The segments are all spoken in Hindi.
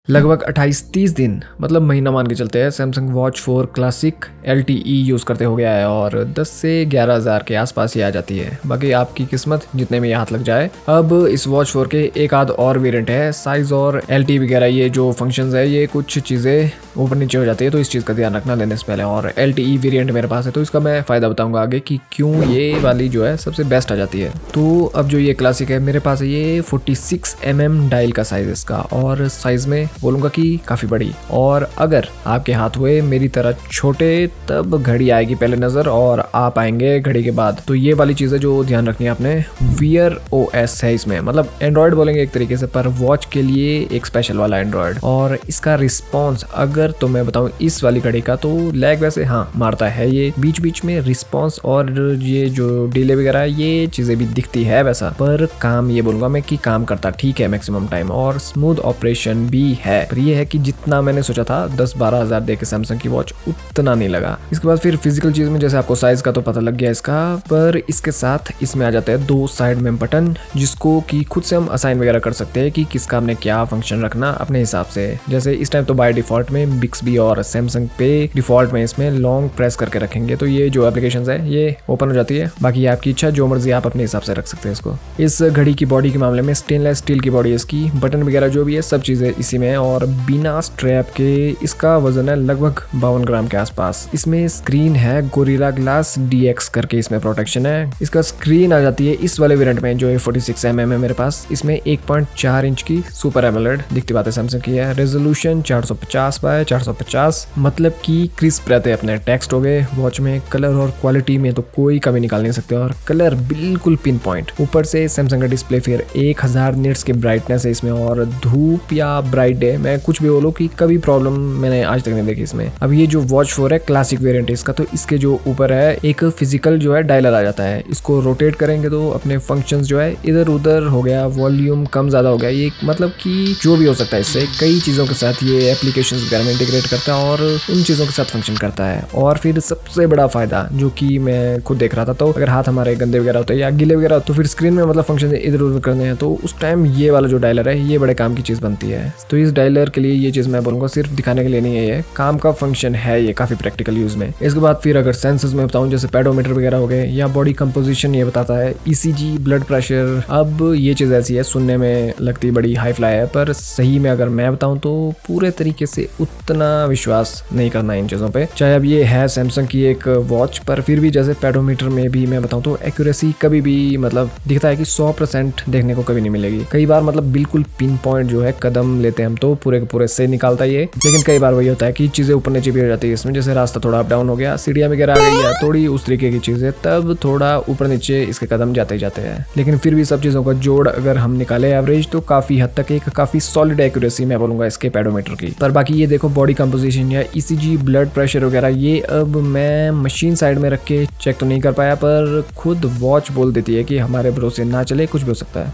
लगभग 28-30 दिन मतलब महीना मान के चलते हैं Samsung watch 4 classic LTE use करते हो गया है और 10 से 11 हज़ार के आसपास ही आ जाती है। बाकी आपकी किस्मत जितने में ये हाथ लग जाए। अब इस वॉच 4 के एक आध और वेरिएंट है, साइज़ और LTE वगैरह ये जो फंक्शंस है ये कुछ चीज़ें ऊपर नीचे हो जाती है, तो इस चीज़ का ध्यान रखना लेने से पहले। और LTE वेरिएंट मेरे पास है तो इसका मैं फ़ायदा बताऊँगा आगे कि क्यों ये वाली जो है सबसे बेस्ट आ जाती है। तो अब जो ये क्लासिक है मेरे पास है, ये 46 mm डायल का साइज़ इसका, और साइज़ में बोलूँगा कि काफ़ी बड़ी। और अगर आपके हाथ हुए मेरी तरह छोटे तब घड़ी आएगी पहले नज़र और आप आएंगे घड़ी के बाद। तो ये वाली चीज़ें जो ध्यान रखनी है आपने, Wear OS है इसमें, मतलब एंड्रॉयड बोलेंगे एक तरीके से, पर वॉच के लिए एक स्पेशल वाला एंड्रॉयड। और इसका रिस्पॉन्स अगर तो मैं बताऊँ इस वाली घड़ी का, तो लैग वैसे हाँ मारता है ये बीच बीच में रिस्पॉन्स, और ये जो डिले वगैरह ये चीज़ें भी दिखती है वैसा, पर काम ये बोलूँगा मैं कि काम करता ठीक है मैक्सिमम टाइम, और स्मूथ ऑपरेशन भी है। पर ये है कि जितना मैंने सोचा था 10-12 हज़ार दे के सैमसंग की वॉच, उतना नहीं लगा। इसके बाद फिर फिजिकल चीज़ में जैसे आपको साइज़ का तो पता लग गया इसका, पर इसके साथ इसमें आ जाते हैं 2 साइड में बटन, जिसको कि खुद से हम असाइन वगैरह कर सकते हैं कि किसका हमने क्या फंक्शन रखना अपने हिसाब से। जैसे इस टाइम तो बाय डिफॉल्ट में बिक्सबी और सैमसंग पे डिफॉल्ट में इसमें लॉन्ग प्रेस करके रखेंगे, तो ये जो एप्लीकेशन है ये ओपन हो जाती है। बाकी आपकी इच्छा, जो मर्जी आप अपने हिसाब से रख सकते हैं इसको। इस घड़ी की बॉडी के मामले में स्टेनलेस स्टील की बॉडी है इसकी, बटन वगैरह जो भी है सब चीज़ें इसी में, और बिना स्ट्रैप के इसका वजन है लगभग 52 ग्राम के आसपास। इसमें स्क्रीन है गोरिल्ला ग्लास DX करके, इसमें प्रोटेक्शन है। इसका स्क्रीन आ जाती है इस वाले वेरिएंट में जो 46 mm है मेरे पास, इसमें 1.4 इंच की सुपर एमोलेड दिखती बात है सैमसंग की है। रेजोल्यूशन 450 बाय 450, मतलब कि क्रिस्प रहते हैं अपने टेक्स्ट हो गए। वॉच में कलर और क्वालिटी में तो कोई कमी निकाल नहीं सकते, और कलर बिल्कुल पिन पॉइंट। ऊपर से सैमसंग का डिस्प्ले फिर 1000 निट्स की ब्राइटनेस है इसमें, और धूप या ब्राइट डे मैं कुछ भी बोलूं कि कभी प्रॉब्लम मैंने आज तक नहीं देखी इसमें। अब ये जो वॉच 4 है क्लासिक वेरिएंट है इसका, तो इसके जो ऊपर है एक फिजिकल जो है डायलर आ जाता है। इसको रोटेट करेंगे तो अपने फंक्शंस जो है इधर उधर हो गया, वॉल्यूम कम ज्यादा हो गया, ये मतलब कि जो भी हो सकता है इससे कई चीजों के साथ ये एप्लीकेशंस वगैरह में इंटीग्रेट करता है और उन चीजों के साथ फंक्शन करता है। और फिर सबसे बड़ा फायदा जो कि मैं खुद देख रहा था, तो अगर हाथ हमारे गंदे वगैरह होते हैं या गीले वगैरह, तो फिर स्क्रीन में मतलब फंक्शन इधर उधर करने हैं, तो उस टाइम ये वाला जो डायलर है ये बड़े काम की चीज बनती है। तो इस डायलर के लिए ये चीज मैं बोलूंगा सिर्फ दिखाने के लिए नहीं है, ये काम का फंक्शन है, ये काफी प्रैक्टिकल यूज में। इसके बाद फिर अगर सेंसर्स में बताऊं, जैसे पेडोमीटर वगैरह हो गए या बॉडी कंपोजिशन, ये बताता है ECG, ब्लड प्रेशर। अब ये चीज ऐसी है सुनने में लगती बड़ी हाई फ्लाई है, पर सही में अगर मैं बताऊं तो पूरे तरीके से उतना विश्वास नहीं करना इन चीजों पे। चाहे अब ये है सैमसंग की एक वॉच, पर फिर भी जैसे पेडोमीटर में भी मैं बताऊं तो एक्यूरेसी कभी भी मतलब दिखता है कि 100% देखने को कभी नहीं मिलेगी। कई बार मतलब बिल्कुल पिन पॉइंट जो है कदम लेते हैं हम तो पूरे के पूरे से निकालता है ये, लेकिन कई बार वही होता है कि चीजें ऊपर नीचे भी हो जाती है इसमें, जैसे रास्ता थोड़ा अप डाउन हो गया, सीढ़ियां वगैरह आ गई है थोड़ी उस तरीके की चीजें, तब थोड़ा ऊपर नीचे इसके कदम जाते ही जाते हैं। लेकिन फिर भी सब चीजों का जोड़ अगर हम निकाले एवरेज, तो काफी हद तक एक काफी सॉलिड एक्यूरेसी मैं बोलूंगा इसके पेडोमीटर की। पर बाकी ये देखो बॉडी कंपोजिशन या ECG, ब्लड प्रेशर वगैरह, ये अब मैं मशीन साइड में रख के चेक तो नहीं कर पाया, पर खुद वॉच बोल देती है कि हमारे भरोसे ना चले, कुछ भी हो सकता है।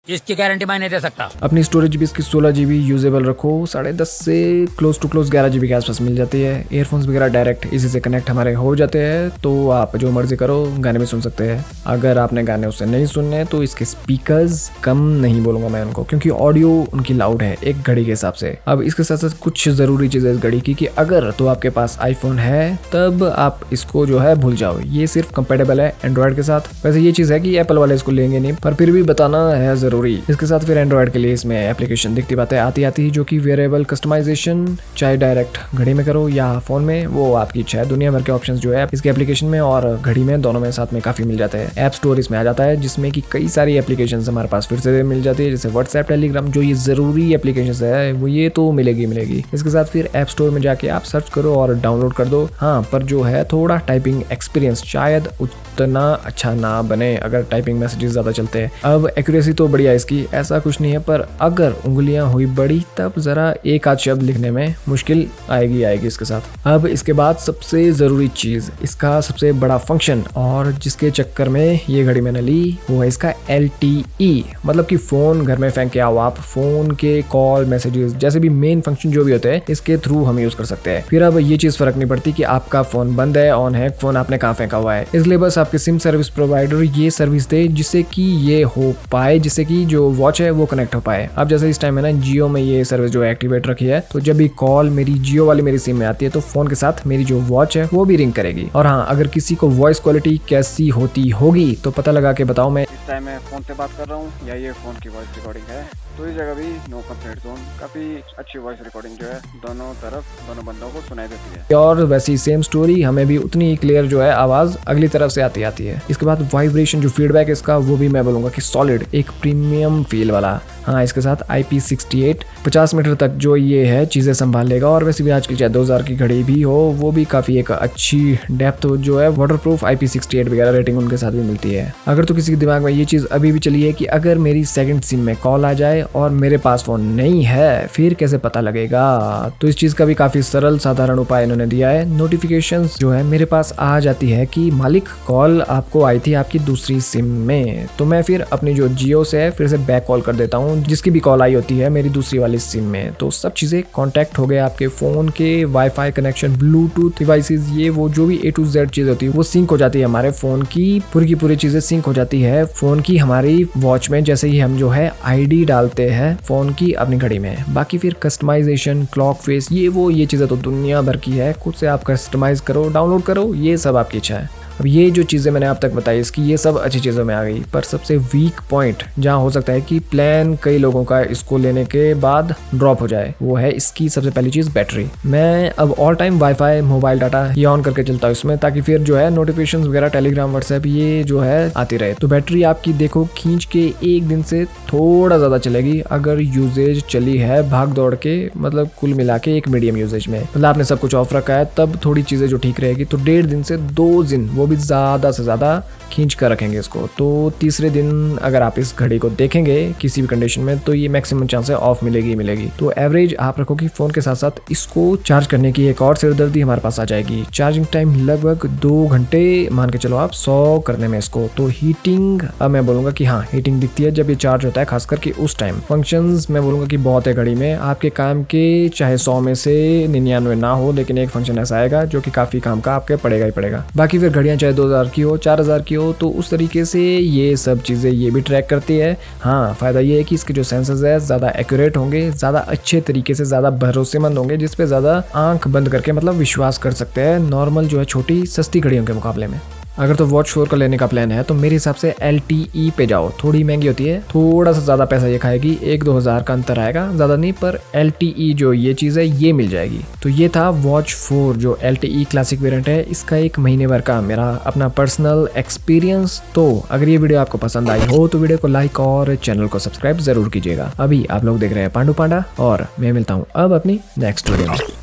इसकी गारंटी मैं नहीं दे सकता। अपनी स्टोरेज भी इसकी 16 GB यूजेबल रखो, 10.5 से क्लोज टू क्लोज 11 GB के आसपास मिल जाती है। ईयरफोन्स वगैरह डायरेक्ट इसी से कनेक्ट हमारे हो जाते हैं, तो आप जो मर्जी करो गाने भी सुन सकते हैं। अगर आपने गाने उससे नहीं सुनने तो इसके स्पीकर्स कम नहीं बोलूंगा मैं उनको, क्योंकि ऑडियो उनकी लाउड है एक घड़ी के हिसाब से। अब इसके साथ साथ कुछ जरूरी चीजें इस घड़ी की, कि अगर तो आपके पास iPhone है तब आप इसको जो है भूल जाओ, ये सिर्फ कंपेटेबल है एंड्रॉयड के साथ। वैसे ये चीज है कि एप्पल वाले इसको लेंगे नहीं, पर फिर भी बताना है जरूरी। इसके साथ फिर एंड्रॉयड के लिए इसमें एप्लीकेशन दिखती बात है आती ही, जो कि वेरिएबल कस्टमाइजेशन, चाहे डायरेक्ट घड़ी में करो या फोन में, वो आपकी इच्छा है। दुनिया भर के ऑप्शंस जो है इसके एप्लीकेशन में और घड़ी में दोनों में साथ में काफी मिल जाते हैं। ऐप स्टोर इसमें आ जाता है, जिसमें कि कई सारी एप्लीकेशन हमारे पास फिर से मिल जाती है, जैसे व्हाट्सएप, टेलीग्राम, जो ये जरूरी एप्लीकेशन है वो ये तो मिलेगी। इसके साथ फिर ऐप स्टोर में जाके आप सर्च करो और डाउनलोड कर दो। हाँ, पर जो है थोड़ा टाइपिंग एक्सपीरियंस शायद उतना अच्छा ना बने अगर टाइपिंग मैसेजेस ज्यादा चलते हैं। अब एक्यूरेसी तो बढ़िया इसकी, ऐसा कुछ नहीं है, पर अगर उंगलियां हुई बड़ी तब जरा एक आध शब्द लिखने में मुश्किल आएगी इसके साथ। अब इसके बाद सबसे जरूरी चीज, इसका सबसे बड़ा फंक्शन, और जिसके चक्कर में ये घड़ी मैंने ली, वो है इसका LTE, मतलब कि फोन घर में फेंक के आओ आप, फोन के कॉल, मैसेजेस, जैसे भी मेन फंक्शन जो भी होते हैं इसके थ्रू हम यूज कर सकते हैं। फिर अब ये चीज फर्क नहीं पड़ती कि आपका फोन बंद है, ऑन है, फोन आपने कहाँ फेंका हुआ है। इसलिए बस आपके सिम सर्विस प्रोवाइडर ये सर्विस दे जिससे कि ये हो पाए, जिससे की जो वॉच है वो कनेक्ट हो पाए। अब जैसे इस टाइम है ना जियो में ये सर्विस जो है एक्टिवेट रखी है, तो जब भी कॉल मेरी जियो वाली मेरी सिम में आती है तो फोन के साथ मेरी जो वॉच है वो भी रिंग करेगी। और हाँ, अगर किसी को वॉइस क्वालिटी कैसी होती होगी तो पता लगा के बताओ। मैं इस टाइम मैं फोन पे बात कर रहा हूँ या ये फोन की वॉइस रिकॉर्डिंग है, तो इस जगह भी नो कंप्लेंट जोन, काफी अच्छी वॉइस रिकॉर्डिंग जो है दोनों तरफ दोनों बंदों को सुनाई देती है। और वैसी सेम स्टोरी हमें भी उतनी क्लियर जो है आवाज अगली तरफ से आती है। इसके बाद वाइब्रेशन जो फीडबैक इसका वो भी मैं बोलूंगा कि सॉलिड, एक प्रीमियम फील वाला। हाँ, इसके साथ IP68 50 मीटर तक जो ये है चीजें संभाल लेगा। और वैसे भी आजकल चाहे 2000 की घड़ी भी हो वो भी काफी एक अच्छी डेप्थ जो है वाटरप्रूफ IP68 वगैरह रेटिंग उनके साथ भी मिलती है। अगर तो किसी के दिमाग में ये चीज अभी भी चली है कि अगर मेरी सेकंड सिम में कॉल आ जाए और मेरे पास फोन नहीं है फिर कैसे पता लगेगा, तो इस चीज का भी काफी सरल साधारण उपाय इन्होंने दिया है। नोटिफिकेशंस जो है मेरे पास आ जाती है कि मालिक कॉल आपको आई थी आपकी दूसरी सिम में, तो मैं फिर अपनी जो जियो से है फिर से बैक कॉल कर देता हूँ जिसकी भी कॉल आई होती है मेरी दूसरी वाली सिम में। तो सब चीजें कांटेक्ट हो गए आपके फोन के, वाईफाई कनेक्शन, ब्लूटूथ डिवाइसेस, ये वो जो भी A to Z चीज होती है वो सिंक हो जाती है हमारे फोन की, पूरी की पूरी चीजें सिंक हो जाती है फोन की हमारी वॉच में जैसे ही हम जो है ID डालते हैं फोन की अपनी घड़ी में। बाकी फिर कस्टमाइजेशन, क्लॉक फेस, ये चीजें तो दुनिया भर की है, खुद से आप कस्टमाइज करो, डाउनलोड करो, ये सब आपकी इच्छा है। अब ये जो चीज़ें मैंने आप तक बताई इसकी ये सब अच्छी चीज़ों में आ गई, पर सबसे वीक पॉइंट जहाँ हो सकता है कि प्लान कई लोगों का इसको लेने के बाद ड्रॉप हो जाए वो है इसकी सबसे पहली चीज़ बैटरी। मैं अब all time wifi mobile data ये ऑन करके चलता हूँ इसमें, ताकि फिर जो है नोटिफिकेशन वगैरह टेलीग्राम व्हाट्सएप ये जो है आती रहे। तो बैटरी आपकी देखो खींच के एक दिन से थोड़ा ज़्यादा चलेगी अगर यूजेज चली है भाग दौड़ के, मतलब कुल मिला के एक मीडियम यूजेज में, मतलब आपने सब कुछ ऑफ रखा है तब थोड़ी चीज़ें जो ठीक रहेगी। तो 1.5 दिन से 2 दिन वो भी ज़्यादा से ज़्यादा खींच कर रखेंगे इसको। तो तीसरे दिन अगर आप इस घड़ी को देखेंगे किसी भी कंडीशन में तो ये मैक्सिमम चांस है ऑफ मिलेगी। तो एवरेज आप रखो कि फोन के साथ साथ इसको चार्ज करने की एक और सिरदर्दी हमारे पास आ जाएगी। चार्जिंग टाइम लगभग 2 घंटे मान के चलो आप 100 करने में इसको। तो हीटिंग अब मैं बोलूंगा कि हाँ हीटिंग दिखती है जब ये चार्ज होता है, खासकर कि उस टाइम। फंक्शंस मैं बोलूंगा कि बहुत है घड़ी में, आपके काम के चाहे 100 में से 99 ना हो लेकिन एक फंक्शन ऐसा आएगा जो कि काफी काम का आपके पड़ेगा ही पड़ेगा। बाकी फिर घड़ियां चाहे 2000 की हो 4000 की हो तो उस तरीके से ये सब चीज़ें ये भी ट्रैक करती है। हाँ, फ़ायदा ये है कि इसके जो सेंसर्स है ज़्यादा एक्यूरेट होंगे, ज़्यादा अच्छे तरीके से, ज़्यादा भरोसेमंद होंगे, जिसपे ज़्यादा आंख बंद करके मतलब विश्वास कर सकते हैं नॉर्मल जो है छोटी सस्ती घड़ियों के मुकाबले में। अगर तो वॉच 4 का लेने का प्लान है तो मेरे हिसाब से LTE पे जाओ, थोड़ी महंगी होती है, थोड़ा सा ज़्यादा पैसा ये खाएगी, 1-2 हज़ार का अंतर आएगा, ज़्यादा नहीं, पर LTE जो ये चीज़ है ये मिल जाएगी। तो ये था वॉच 4 जो LTE क्लासिक वेरिएंट है, इसका 1 महीने भर का मेरा अपना पर्सनल एक्सपीरियंस। तो अगर ये वीडियो आपको पसंद आई हो तो वीडियो को लाइक और चैनल को सब्सक्राइब जरूर कीजिएगा। अभी आप लोग देख रहे हैं पांडू पांडा और मैं मिलता हूँ अब अपनी नेक्स्ट वीडियो में।